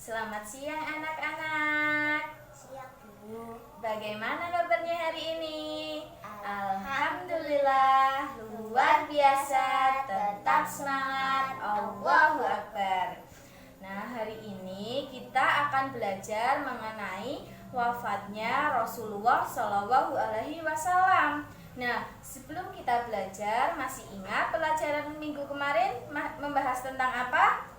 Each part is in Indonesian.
Selamat siang anak-anak. Siap, Bu. Bagaimana kabarnya hari ini? Alhamdulillah. Alhamdulillah, luar biasa, tetap semangat, Allahu Akbar. Nah, hari ini kita akan belajar mengenai wafatnya Rasulullah Shallallahu Alaihi Wasallam. Nah, sebelum kita belajar, masih ingat pelajaran minggu kemarin membahas tentang apa?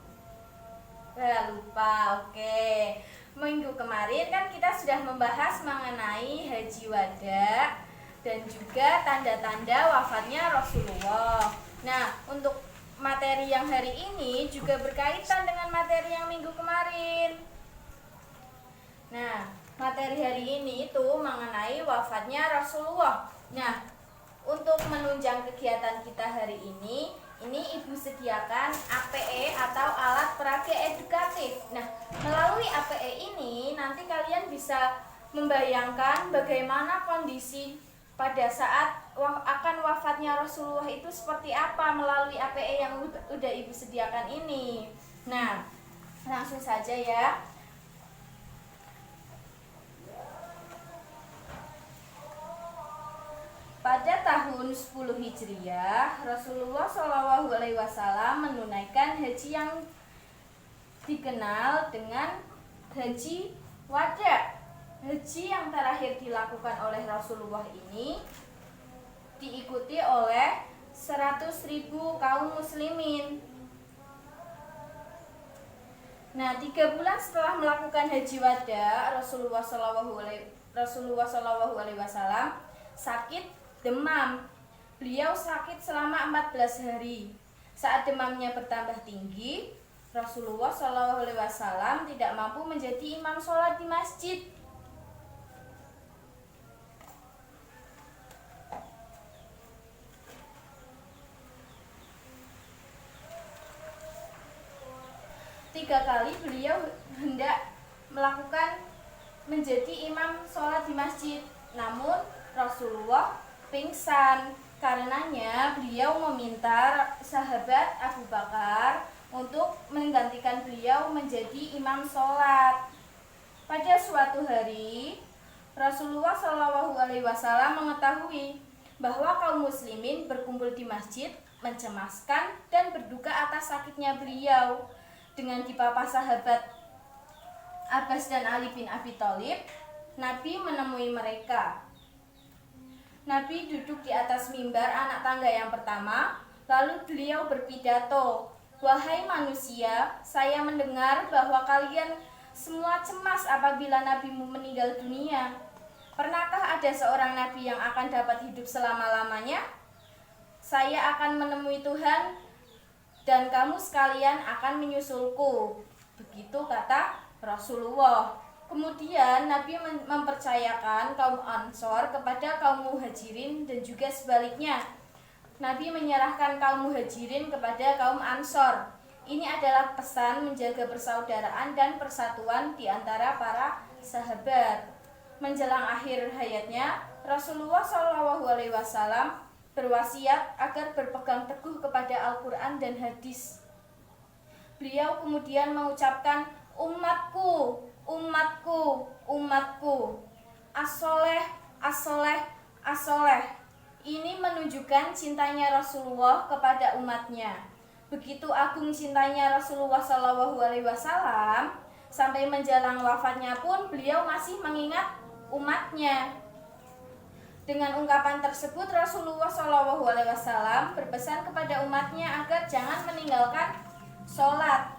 Lupa, oke. Minggu kemarin kan kita sudah membahas mengenai haji wada dan juga tanda-tanda wafatnya Rasulullah. Nah, untuk materi yang hari ini juga berkaitan dengan materi yang minggu kemarin. Nah, materi hari ini itu mengenai wafatnya Rasulullah. Nah, untuk menunjang kegiatan kita hari ini Ibu sediakan APE atau alat peraga edukatif. Nah, melalui APE ini nanti kalian bisa membayangkan bagaimana kondisi pada saat akan wafatnya Rasulullah itu seperti apa melalui APE yang udah Ibu sediakan ini. Nah, langsung saja ya. Pada tahun 10 Hijriah, Rasulullah Shallallahu Alaihi Wasallam menunaikan haji yang dikenal dengan haji wada. Haji yang terakhir dilakukan oleh Rasulullah ini diikuti oleh 100.000 kaum muslimin. Nah, 3 bulan setelah melakukan haji wada, Rasulullah Shallallahu Alaihi Wasallam sakit demam. Beliau sakit selama 14 hari. Saat demamnya bertambah tinggi, Rasulullah Shallallahu Alaihi Wasallam tidak mampu menjadi imam sholat di masjid. Tiga kali beliau hendak melakukan menjadi imam sholat di masjid, namun Rasulullah pingsan. Karenanya beliau meminta sahabat Abu Bakar untuk menggantikan beliau menjadi imam sholat. Pada suatu hari, Rasulullah Shallallahu Alaihi Wasallam mengetahui bahwa kaum muslimin berkumpul di masjid, mencemaskan dan berduka atas sakitnya beliau. Dengan dipapa sahabat Abbas dan Ali bin Abi Thalib, Nabi menemui mereka. Nabi duduk di atas mimbar anak tangga yang pertama, lalu beliau berpidato, "Wahai manusia, saya mendengar bahwa kalian semua cemas apabila nabimu meninggal dunia. Pernahkah ada seorang nabi yang akan dapat hidup selama-lamanya? Saya akan menemui Tuhan dan kamu sekalian akan menyusulku." Begitu kata Rasulullah. Kemudian Nabi mempercayakan kaum Ansor kepada kaum Muhajirin dan juga sebaliknya. Nabi menyerahkan kaum Muhajirin kepada kaum Ansor. Ini adalah pesan menjaga persaudaraan dan persatuan di antara para sahabat. Menjelang akhir hayatnya, Rasulullah SAW berwasiat agar berpegang teguh kepada Al-Quran dan hadis. Beliau kemudian mengucapkan, "Umatku, umatku, umatku, as-soleh, as-soleh, as-soleh." Ini menunjukkan cintanya Rasulullah kepada umatnya. Begitu agung cintanya Rasulullah SAW, sampai menjelang wafatnya pun beliau masih mengingat umatnya. Dengan ungkapan tersebut, Rasulullah SAW berpesan kepada umatnya agar jangan meninggalkan sholat.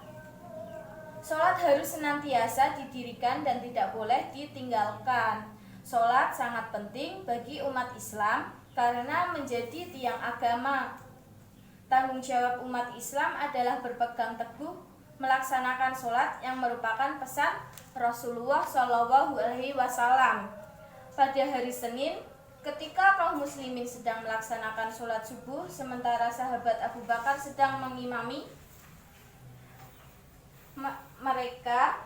Sholat harus senantiasa didirikan dan tidak boleh ditinggalkan. Sholat sangat penting bagi umat Islam karena menjadi tiang agama. Tanggung jawab umat Islam adalah berpegang teguh melaksanakan sholat yang merupakan pesan Rasulullah SAW. Pada hari Senin, ketika kaum muslimin sedang melaksanakan sholat subuh, sementara sahabat Abu Bakar sedang mengimami mereka,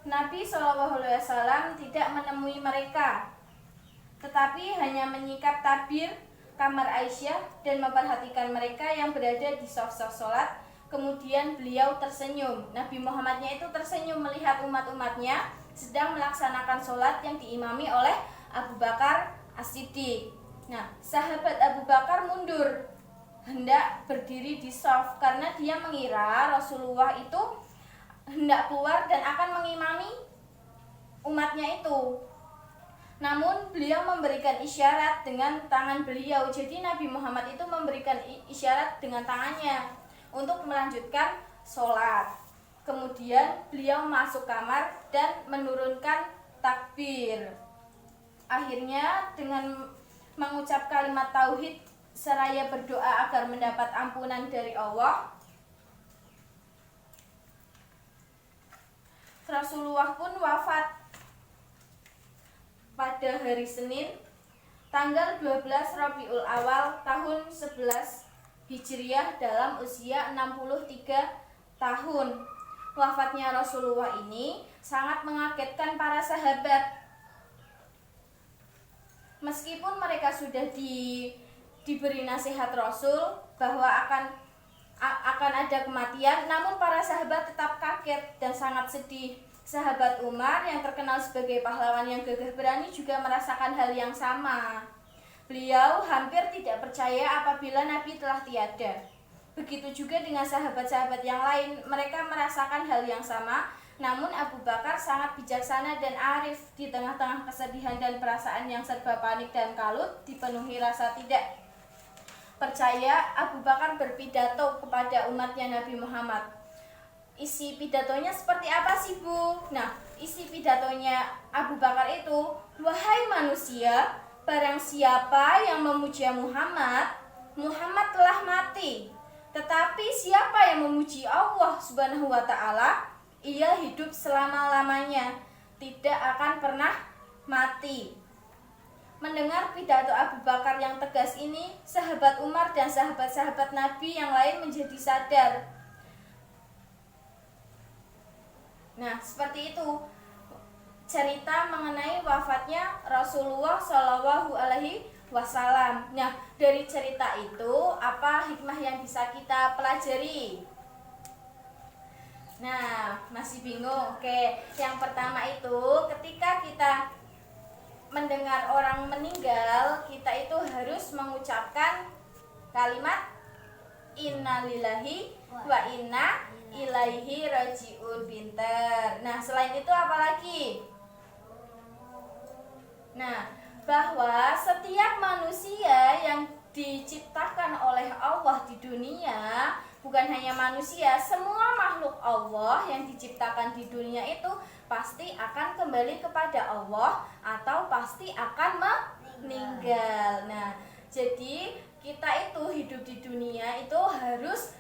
Nabi SAW tidak menemui mereka, tetapi hanya menyingkap tabir kamar Aisyah dan memperhatikan mereka yang berada di saf-saf sholat Kemudian beliau tersenyum. Nabi Muhammadnya itu tersenyum melihat umat-umatnya sedang melaksanakan sholat yang diimami oleh Abu Bakar As-Siddiq. Nah, sahabat Abu Bakar mundur, hendak berdiri di shaf karena dia mengira Rasulullah itu hendak keluar dan akan mengimami umatnya itu. Namun beliau memberikan isyarat dengan tangan beliau. Jadi Nabi Muhammad itu memberikan isyarat dengan tangannya untuk melanjutkan sholat. Kemudian beliau masuk kamar dan menurunkan takbir. Akhirnya dengan mengucap kalimat tauhid seraya berdoa agar mendapat ampunan dari Allah, Rasulullah pun wafat pada hari Senin tanggal 12 Rabiul Awal tahun 11 Hijriah dalam usia 63 tahun. Wafatnya Rasulullah ini sangat mengagetkan para sahabat. Meskipun mereka sudah diberi nasihat Rasul bahwa akan ada kematian, namun para sahabat tetap kaget dan sangat sedih. Sahabat Umar yang terkenal sebagai pahlawan yang gagah berani juga merasakan hal yang sama. Beliau hampir tidak percaya apabila Nabi telah tiada. Begitu juga dengan sahabat-sahabat yang lain, mereka merasakan hal yang sama. Namun Abu Bakar sangat bijaksana dan arif. Di tengah-tengah kesedihan dan perasaan yang serba panik dan kalut, dipenuhi rasa tidak percaya, Abu Bakar berpidato kepada umatnya Nabi Muhammad. Isi pidatonya seperti apa sih, Bu? Nah, isi pidatonya Abu Bakar itu, wahai manusia, barang siapa yang memuja Muhammad, Muhammad telah mati. Tetapi siapa yang memuji Allah Subhanahu wa Ta'ala, ia hidup selama-lamanya, tidak akan pernah mati. Mendengar pidato Abu Bakar yang tegas ini, sahabat Umar dan sahabat-sahabat Nabi yang lain menjadi sadar. Nah, seperti itu cerita mengenai wafatnya Rasulullah Shallallahu Alaihi Wasallam. Nah, dari cerita itu apa hikmah yang bisa kita pelajari? Nah, masih bingung? Oke, yang pertama itu ketika kita mendengar orang meninggal, kita itu harus mengucapkan kalimat innalillahi wa inna ilaihi rajiun. Pinter. Nah, selain itu apa lagi? Nah, bahwa setiap manusia yang diciptakan oleh Allah di dunia, bukan hanya manusia, semua makhluk Allah yang diciptakan di dunia itu pasti akan kembali kepada Allah atau pasti akan meninggal. Nah, jadi kita itu hidup di dunia itu harus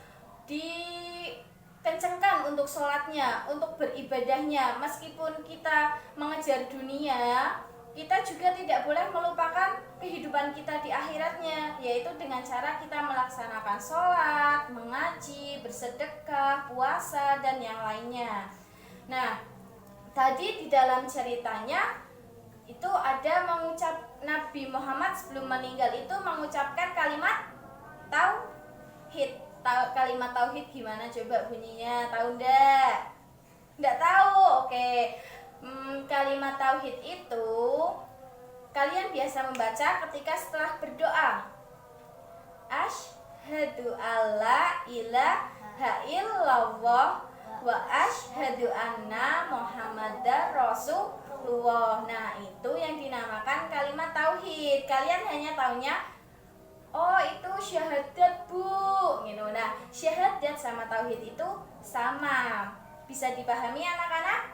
dikencengkan untuk sholatnya, untuk beribadahnya. Meskipun kita mengejar dunia, kita juga tidak boleh melupakan kehidupan kita di akhiratnya, yaitu dengan cara kita melaksanakan sholat, mengaji, bersedekah, puasa, dan yang lainnya. Nah, tadi di dalam ceritanya itu ada Nabi Muhammad sebelum meninggal itu mengucapkan kalimat tauhid. Kalimat tauhid gimana coba bunyinya? Tahu enggak? Enggak tahu. Oke. Kalimat tauhid itu kalian biasa membaca ketika setelah berdoa. Asyhadu alla ilaha illallah wa asyhadu anna muhammadar rasulullah. Nah, itu yang dinamakan kalimat tauhid. Kalian hanya taunya oh itu syahadat, Bu, gitu. Nah, syahadat sama tauhid itu sama. Bisa dipahami anak-anak?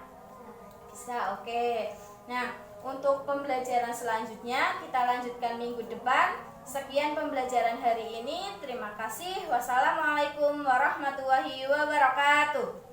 Bisa, oke. Nah, untuk pembelajaran selanjutnya kita lanjutkan minggu depan. Sekian pembelajaran hari ini. Terima kasih. Wassalamualaikum warahmatullahi wabarakatuh.